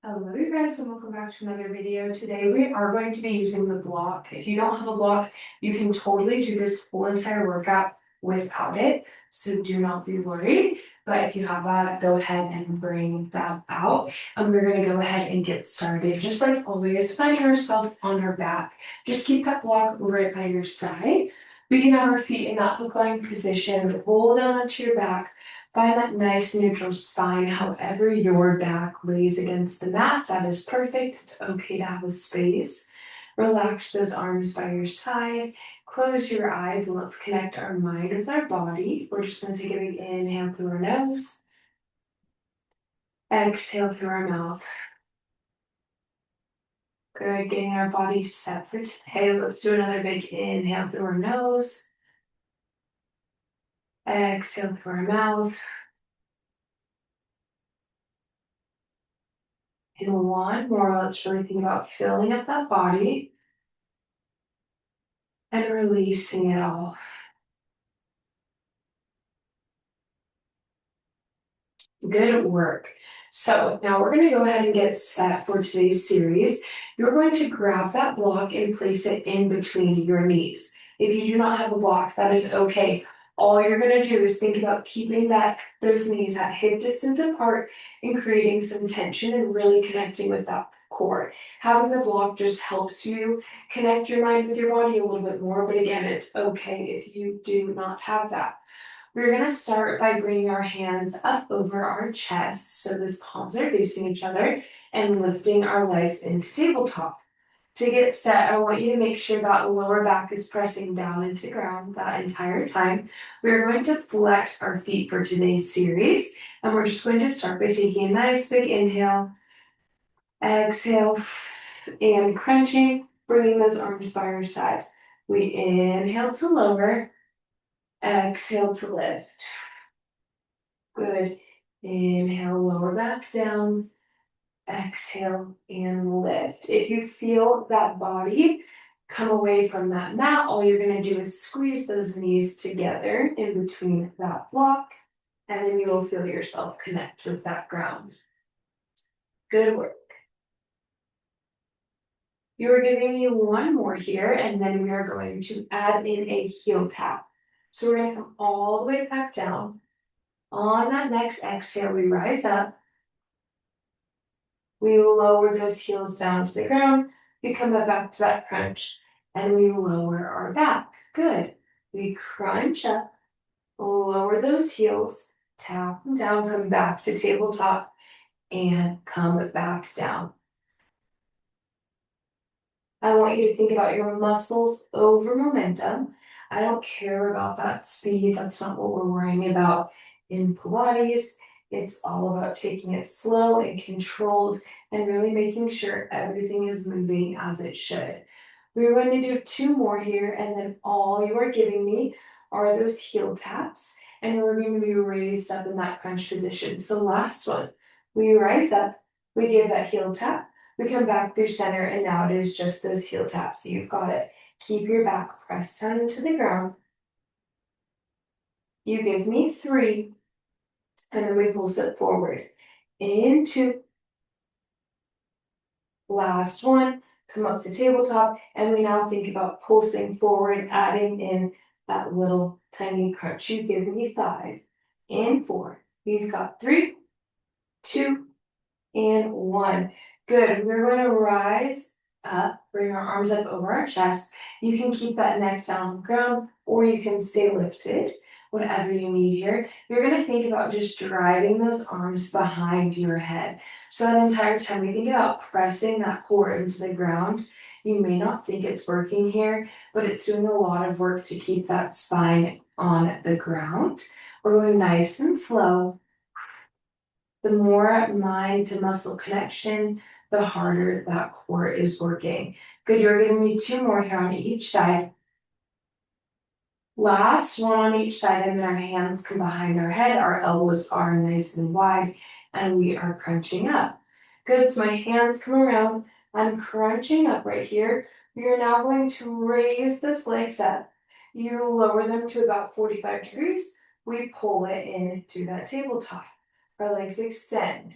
Hello you guys and welcome back to another video. Today we are going to be using the block. If you don't have a block, you can totally do this whole entire workout without it. So do not be worried. But if you have that, go ahead and bring that out. And we're going to go ahead and get started. Just like always, finding ourselves on our back. Just keep that block right by your side. We can have our feet in that hook lying position. Roll down onto your back. Find that nice neutral spine, however your back lays against the mat, that is perfect. It's okay to have a space. Relax those arms by your side. Close your eyes and let's connect our mind with our body. We're just going to take a big inhale through our nose. Exhale through our mouth. Good, getting our body set for today. Let's do another big inhale through our nose. Exhale through our mouth. And one more, let's really think about filling up that body and releasing it all. Good work. So now we're going to go ahead and get set for today's series. You're going to grab that block and place it in between your knees. If you do not have a block, that is okay. All you're going to do is think about keeping those knees at hip distance apart and creating some tension and really connecting with that core. Having the block just helps you connect your mind with your body a little bit more, but again, it's okay if you do not have that. We're going to start by bringing our hands up over our chest so those palms are facing each other and lifting our legs into tabletop. To get set, I want you to make sure that lower back is pressing down into ground that entire time. We're going to flex our feet for today's series, and we're just going to start by taking a nice big inhale, exhale, and crunching, bringing those arms by your side. We inhale to lower, exhale to lift. Good. Inhale, lower back down. Exhale and lift. If you feel that body come away from that mat, all you're going to do is squeeze those knees together in between that block, and then you will feel yourself connect with that ground. Good work. You are giving me one more here, and then we are going to add in a heel tap. So we're going to come all the way back down. On that next exhale, we rise up. We lower those heels down to the ground. We come back to that crunch and we lower our back. Good. We crunch up, lower those heels, tap them down, come back to tabletop and come back down. I want you to think about your muscles over momentum. I don't care about that speed. That's not what we're worrying about in Pilates. It's all about taking it slow and controlled and really making sure everything is moving as it should. We're going to do two more here, and then all you are giving me are those heel taps, and we're going to be raised up in that crunch position. So last one, we rise up, we give that heel tap, we come back through center, and now it is just those heel taps. You've got it. Keep your back pressed down into the ground. You give me three, and then we pulse it forward. In two. Last one. Come up to tabletop, and we now think about pulsing forward, adding in that little tiny crunch. You give me five. In four. We've got three, two, and one. Good. We're going to rise up, bring our arms up over our chest. You can keep that neck down on the ground, or you can stay lifted, whatever you need here. You're going to think about just driving those arms behind your head. So that entire time we think about pressing that core into the ground. You may not think it's working here, but it's doing a lot of work to keep that spine on the ground. We're going nice and slow. The more mind to muscle connection, the harder that core is working. Good, you're giving me two more here on each side. Last one on each side, and then our hands come behind our head, our elbows are nice and wide, and we are crunching up. Good, so my hands come around, I'm crunching up right here. We are now going to raise those legs up. You lower them to about 45 degrees. We pull it into that tabletop. Our legs extend.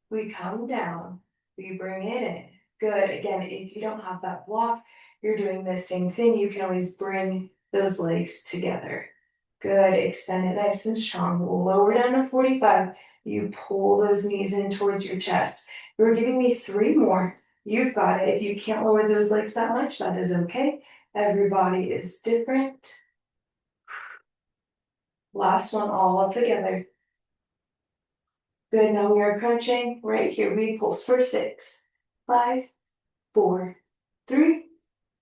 We come down. we bring it in. Good. Again, if you don't have that block, you're doing the same thing. You can always bring those legs together. Good. Extend it nice and strong. Lower down to 45. You pull those knees in towards your chest. You're giving me 3 more. You've got it. If you can't lower those legs that much, that is okay. Everybody is different. Last one all together. Good. Now we are crunching right here. We pulse for 6, 5, 4, 3,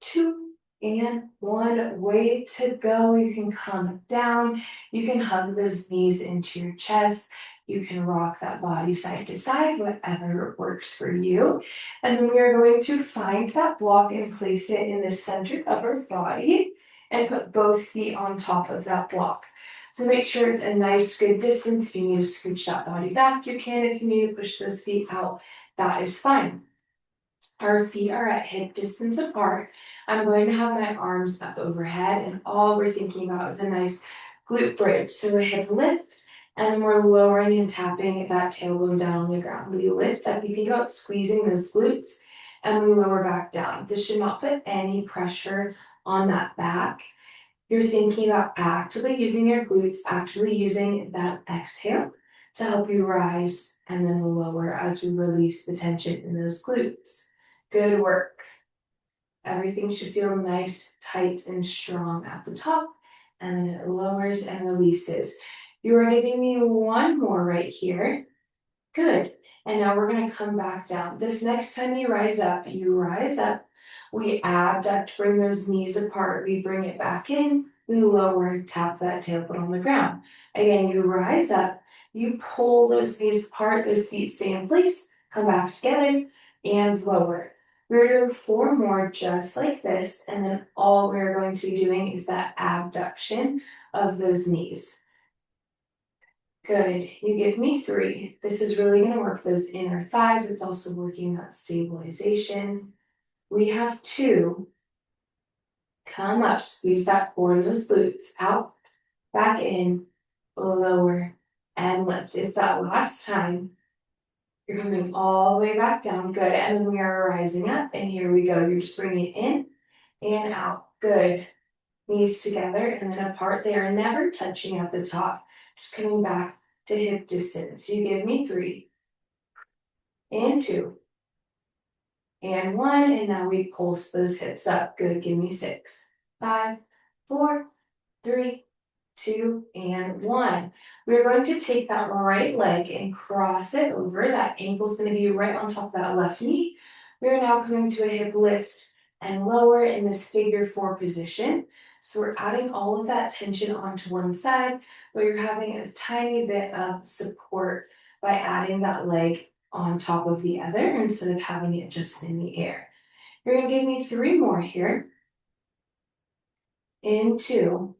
2, and 1. Way to go. You can come down. You can hug those knees into your chest. You can rock that body side to side, whatever works for you. And then we are going to find that block and place it in the center of our body and put both feet on top of that block. So make sure it's a nice, good distance. If you need to scooch that body back, you can. If you need to push those feet out, that is fine. Our feet are at hip distance apart. I'm going to have my arms up overhead, and all we're thinking about is a nice glute bridge. So a hip lift, and we're lowering and tapping that tailbone down on the ground. We lift up, you think about squeezing those glutes, and we lower back down. This should not put any pressure on that back. You're thinking about actively using your glutes, actually using that exhale to help you rise and then lower as we release the tension in those glutes. Good work. Everything should feel nice, tight, and strong at the top, and then it lowers and releases. You are giving me 1 more right here. Good. And now we're going to come back down. This next time you rise up. We abduct, bring those knees apart. We bring it back in. We lower, tap that tailbone on the ground. Again, you rise up. You pull those knees apart. Those feet stay in place. Come back together and lower. We're doing 4 more just like this. And then all we're going to be doing is that abduction of those knees. Good. You give me 3. This is really going to work those inner thighs. It's also working that stabilization. We have 2. Come up, squeeze that core of those glutes out, back in, lower, and lift. It's that last time. You're coming all the way back down. Good. And then we are rising up. And here we go. You're just bringing it in and out. Good. Knees together and then apart. They are never touching at the top. Just coming back to hip distance. You give me 3 and 2 and 1. And now we pulse those hips up. Good. Give me 6, 5, 4, 3, 2, and 1. We're going to take that right leg and cross it over. That ankle's going to be right on top of that left knee. We're now coming to a hip lift and lower in this figure 4 position. So we're adding all of that tension onto one side, but you're having a tiny bit of support by adding that leg on top of the other instead of having it just in the air. You're going to give me 3 more here. In 2.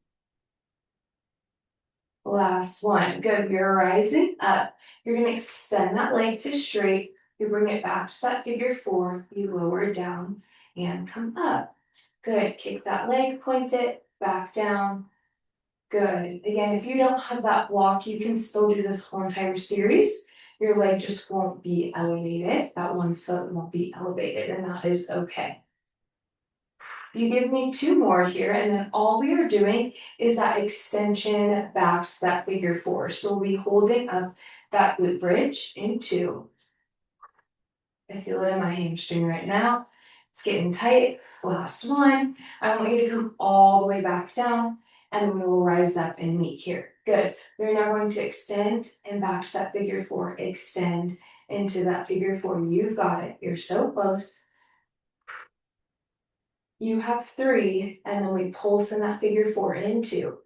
Last one. Good. You're rising up. You're going to extend that leg to straight. You bring it back to that figure 4. You lower it down and come up. Good. Kick that leg, point it back down. Good. Again, if you don't have that block, you can still do this whole entire series. Your leg just won't be elevated. That one foot won't be elevated, and that is okay. You give me 2 more here, and then all we are doing is that extension back to that figure 4. So we'll be holding up that glute bridge in 2. I feel it in my hamstring right now. It's getting tight. Last one. I want you to come all the way back down, and we will rise up and meet here. Good. We're now going to extend and back to that figure 4. Extend into that figure 4. You've got it. You're so close. You have 3, and then we pulse in that figure 4 in 2.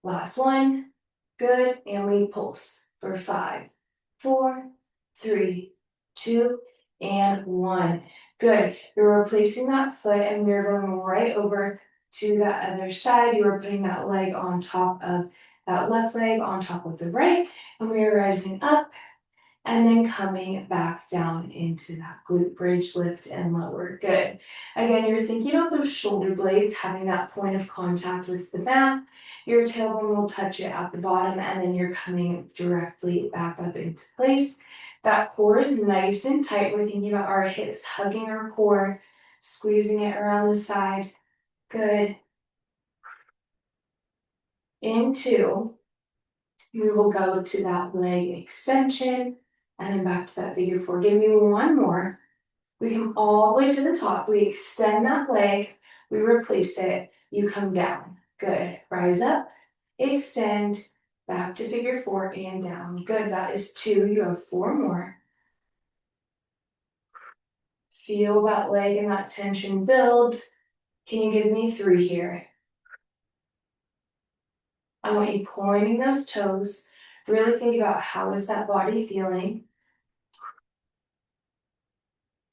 Last one. Good. And we pulse for 5, 4, 3, 2, and 1. Good. You're replacing that foot, and we're going right over to that other side. You are putting that leg on top of that left leg, on top of the right, and we are rising up and then coming back down into that glute bridge, lift and lower. Good. Again, you're thinking about those shoulder blades having that point of contact with the mat. Your tailbone will touch it at the bottom, and then you're coming directly back up into place. That core is nice and tight. We're thinking about our hips hugging our core, squeezing it around the side. Good. Into, we will go to that leg extension and then back to that figure four. Give me one more. We come all the way to the top. We extend that leg. We replace it. You come down. Good. Rise up. Extend. Back to figure four and down. Good. That is two. You have four more. Feel that leg and that tension build. Can you give me three here? I want you pointing those toes. Really think about how is that body feeling.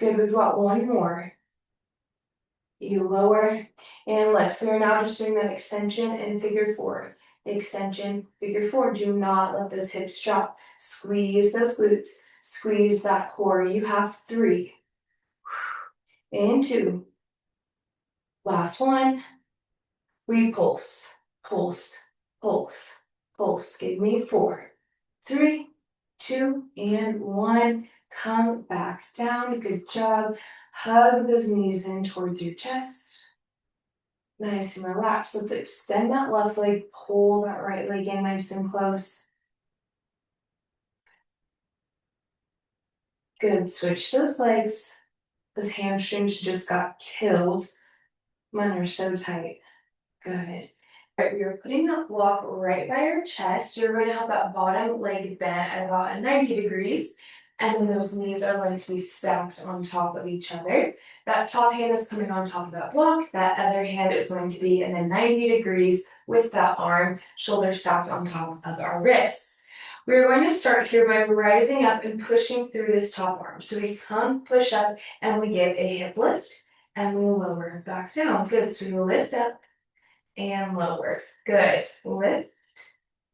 Good, we've got one more. You lower and lift. We are now just doing that extension and figure four. Extension, figure four. Do not let those hips drop. Squeeze those glutes. Squeeze that core. You have three. And two. Last one. We pulse, pulse, pulse, pulse. Give me four, three, two, and one. Come back down. Good job. Hug those knees in towards your chest. Nice and relaxed. Let's extend that left leg. Pull that right leg in nice and close. Good. Switch those legs. Those hamstrings just got killed. Mine are so tight. Good. All right, you're putting that block right by your chest. You're going to have that bottom leg bent at about 90 degrees. And then those knees are going to be stacked on top of each other. That top hand is coming on top of that block. That other hand is going to be in the 90 degrees with that arm, shoulder stacked on top of our wrists. We're going to start here by rising up and pushing through this top arm. So we come, push up, and we give a hip lift, and we lower back down. Good, so we lift up and lower. Good. Lift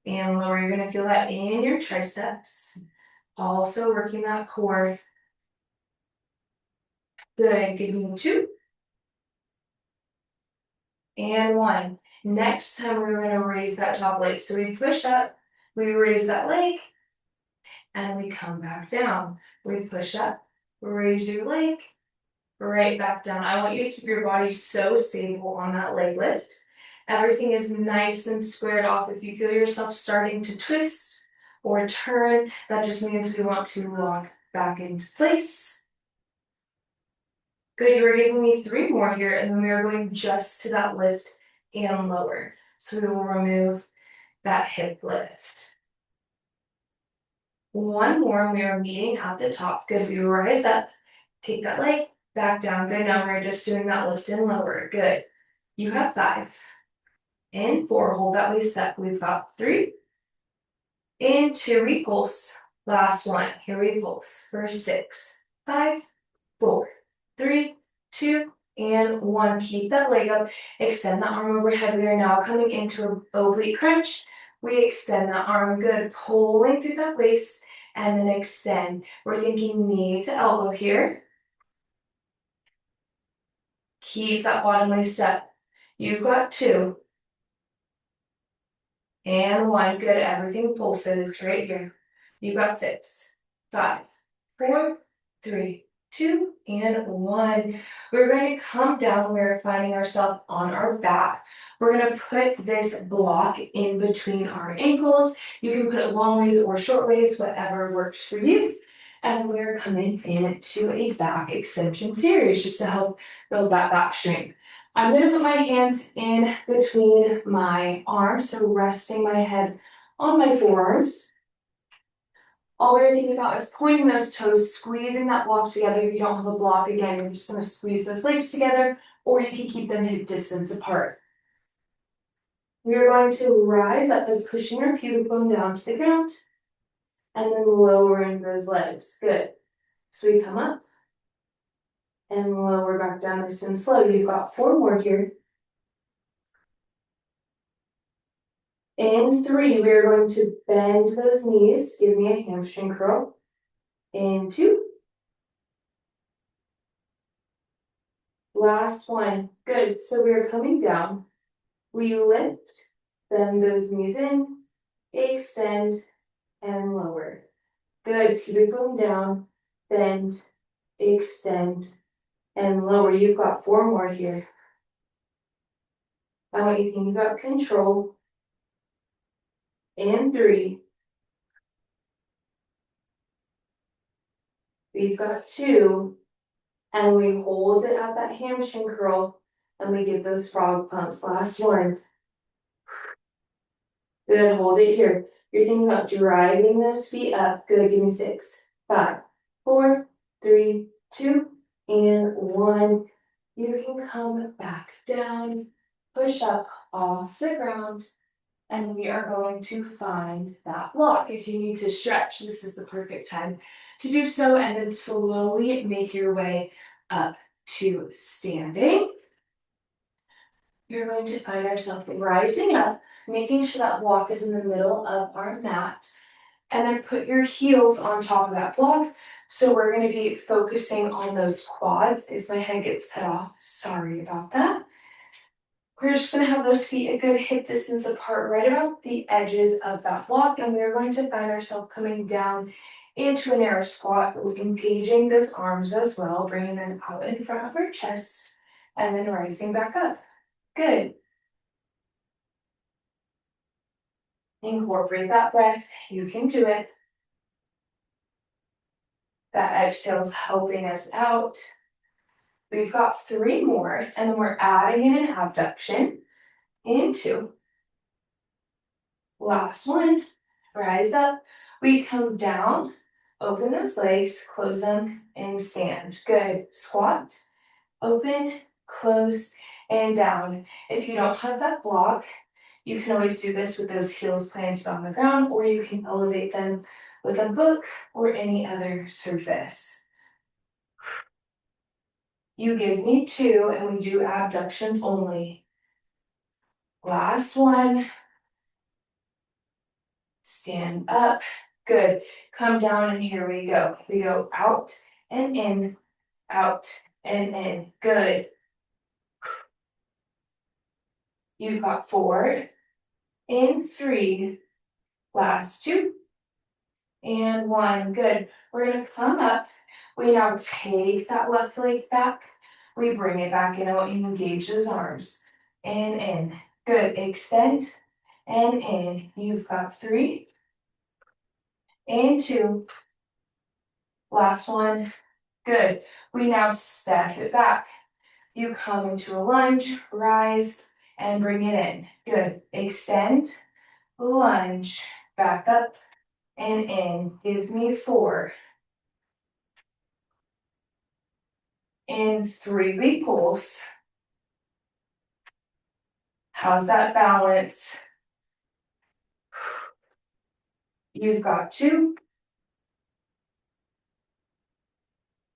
and lower. You're going to feel that in your triceps. Also working that core. Good. Give me two. And one. Next time we're going to raise that top leg. So we push up, we raise that leg, and we come back down. We push up, raise your leg, right back down. I want you to keep your body so stable on that leg lift. Everything is nice and squared off. If you feel yourself starting to twist or turn, that just means we want to lock back into place. Good, you are giving me three more here, and then we are going just to that lift and lower. So we will remove that hip lift. One more, and we are meeting at the top. Good, we rise up, take that leg, back down. Good, now we're just doing that lift and lower. Good. You have five. And four, hold that waist up. We've got three. And two, we pulse. Last one, here we pulse. For 6, 5, 4, 3, 2, and one. Keep that leg up. Extend that arm overhead. We are now coming into an oblique crunch. We extend that arm. Good. Pulling through that waist and then extend. We're thinking knee to elbow here. Keep that bottom waist up. You've got two. And one. Good. Everything pulses right here. You've got 6, 5, 4, 3, 2, and 1. We're going to come down. We're finding ourselves on our back. We're going to put this block in between our ankles. You can put it long ways or short ways, whatever works for you. And we're coming into a back extension series just to help build that back strength. I'm going to put my hands in between my arms, so resting my head on my forearms. All we're thinking about is pointing those toes, squeezing that block together. If you don't have a block, again, you're just going to squeeze those legs together, or you can keep them hip distance apart. We are going to rise up by pushing our pubic bone down to the ground, and then lowering those legs. Good. So we come up and lower back down nice and slow. You've got 4 more here. In 3, we are going to bend those knees. Give me a hamstring curl. and 2. Last one. Good. So we are coming down. We lift, bend those knees in, extend, and lower. Good. Keep them down, bend, extend, and lower. You've got 4 more here. I want you to think about control. And 3. We've got 2. And we hold it at that hamstring curl. And we give those frog pumps. Last one. Good. Hold it here. You're thinking about driving those feet up. Good. Give me 6, 5, 4, 3, 2, and 1. You can come back down, push up off the ground, and we are going to find that block. If you need to stretch, this is the perfect time to do so, and then slowly make your way up to standing. You're going to find ourselves rising up, making sure that block is in the middle of our mat, and then put your heels on top of that block. So we're going to be focusing on those quads. If my head gets cut off, sorry about that. We're just going to have those feet a good hip distance apart, right about the edges of that block, and we're going to find ourselves coming down into a narrow squat, engaging those arms as well, bringing them out in front of our chest, and then rising back up. Good. Incorporate that breath. You can do it. That exhale is helping us out. We've got 3 more, and then we're adding in an abduction into. Last one. Rise up. We come down, open those legs, close them, and stand. Good. Squat, open, close, and down. If you don't have that block, you can always do this with those heels planted on the ground, or you can elevate them with a book or any other surface. You give me 2, and we do abductions only. Last one. Stand up. Good. Come down, and here we go. We go out and in, out and in. Good. You've got 4 and 3. Last 2 and 1. Good. We're going to come up. We now take that left leg back. We bring it back in. I want you to engage those arms. And in. Good. Extend and in. You've got 3 and 2. Last one. Good. We now step it back. You come into a lunge, rise, and bring it in. Good. Extend, lunge, back up, and in. Give me 4. And 3, we pulse. How's that balance? You've got 2.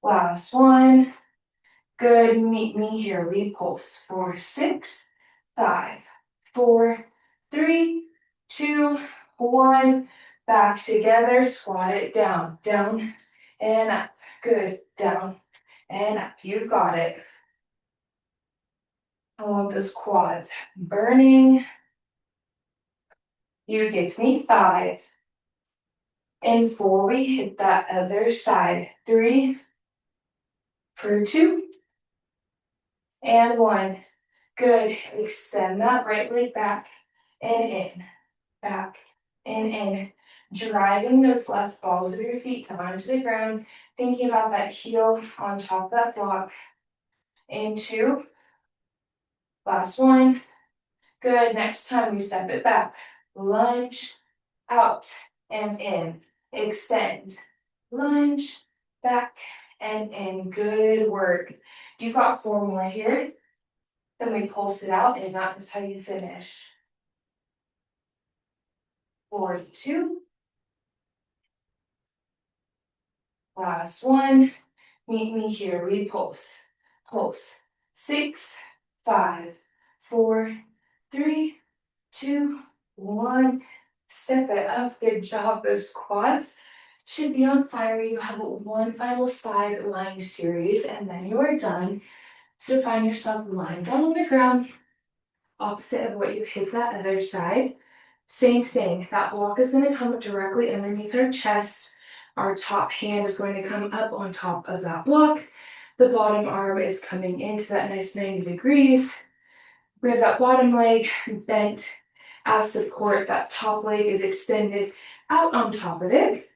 Last one. Good. Meet me here. We pulse. 4, 6, 5, 4, 3, 2, 1. Back together. Squat it down, down, and up. Good. Down and up. You've got it. I want those quads burning. You give me 5. And 4, we hit that other side. 3, for 2, and 1. Good. Extend that right leg back and in, back and in. Driving those left balls of your feet down to the ground. Thinking about that heel on top of that block. And 2. Last 1. Good. Next time we step it back. Lunge, out and in. Extend. Lunge, back and in. Good work. You've got 4 more here. Then we pulse it out, and that is how you finish. 4, 2. Last 1. Meet me here. We pulse. Pulse. 6, 5, 4, 3, 2, 1. Step it up. Good job, those quads. should be on fire. You have one final side lying series, and then you are done. So find yourself lying down on the ground, opposite of what you hit that other side. Same thing, that block is going to come directly underneath our chest. Our top hand is going to come up on top of that block. The bottom arm is coming into that nice 90 degrees. We have that bottom leg bent as support. That top leg is extended out on top of it.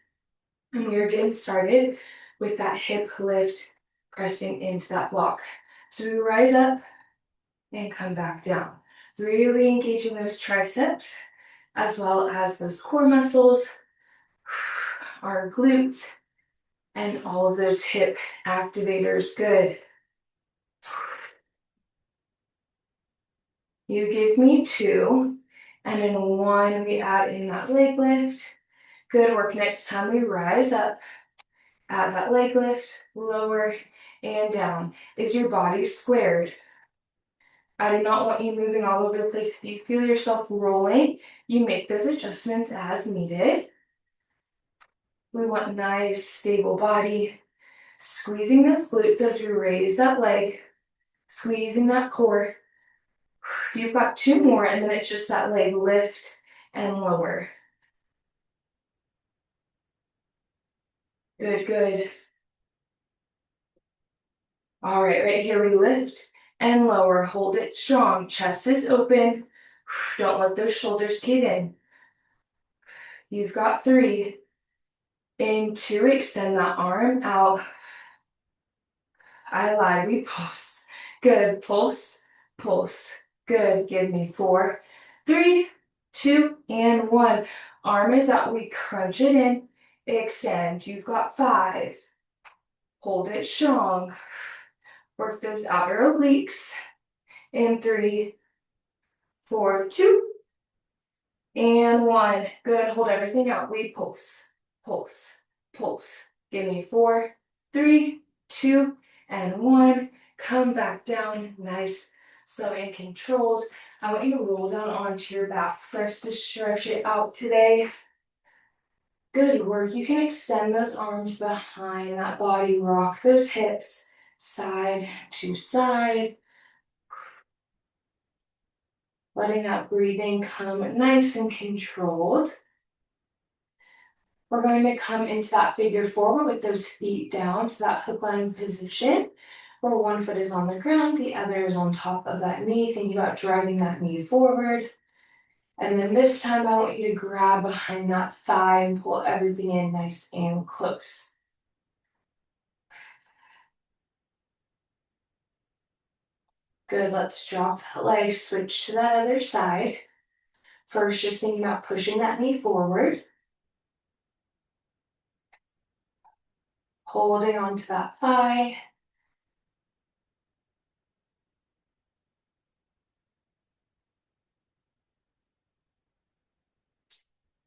And we are getting started with that hip lift, pressing into that block. So we rise up and come back down. Really engaging those triceps as well as those core muscles, our glutes, and all of those hip activators. Good. You give me 2, and in 1, we add in that leg lift. Good work. Next time we rise up, add that leg lift, lower and down. Is your body squared? I do not want you moving all over the place. If you feel yourself rolling, you make those adjustments as needed. We want a nice, stable body. Squeezing those glutes as we raise that leg, squeezing that core. You've got 2 more, and then it's just that leg lift and lower. Good, good. All right, right here we lift and lower. Hold it strong. Chest is open. Don't let those shoulders cave in. You've got 3. In 2, extend that arm out. I lied, we pulse. Good, pulse, pulse. Good, give me 4, 3, 2, and 1. Arm is out, we crunch it in, extend. You've got 5. Hold it strong. Work those outer obliques. In 3, 4, 2, and 1. Good, hold everything out. We pulse, pulse, pulse. Give me 4, 3, 2, and 1. Come back down, nice, slow and controlled. I want you to roll down onto your back first to stretch it out today. Good work. You can extend those arms behind that body, rock those hips side to side. Letting that breathing come nice and controlled. We're going to come into that figure 4 with those feet down to that hook line position, where one foot is on the ground, the other is on top of that knee, thinking about driving that knee forward. And then this time I want you to grab behind that thigh and pull everything in nice and close. Good, let's drop that leg, switch to that other side. First, just thinking about pushing that knee forward. Holding onto that thigh.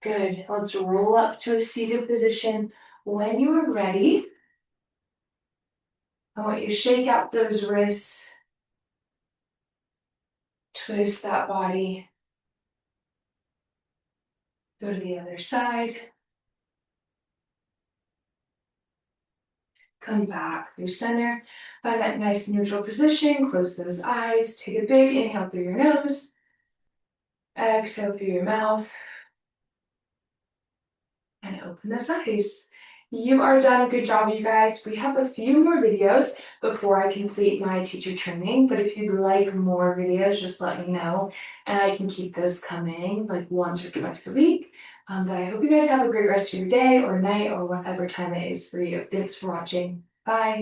Good. Let's roll up to a seated position. When you are ready, I want you to shake out those wrists. Twist that body. Go to the other side. Come back through center. Find that nice neutral position. Close those eyes. Take a big inhale through your nose. Exhale through your mouth. And open those eyes. You are done. Good job, you guys. We have a few more videos before I complete my teacher training, but if you'd like more videos, just let me know, and I can keep those coming like once or twice a week. But I hope you guys have a great rest of your day or night or whatever time it is for you. Thanks for watching. Bye.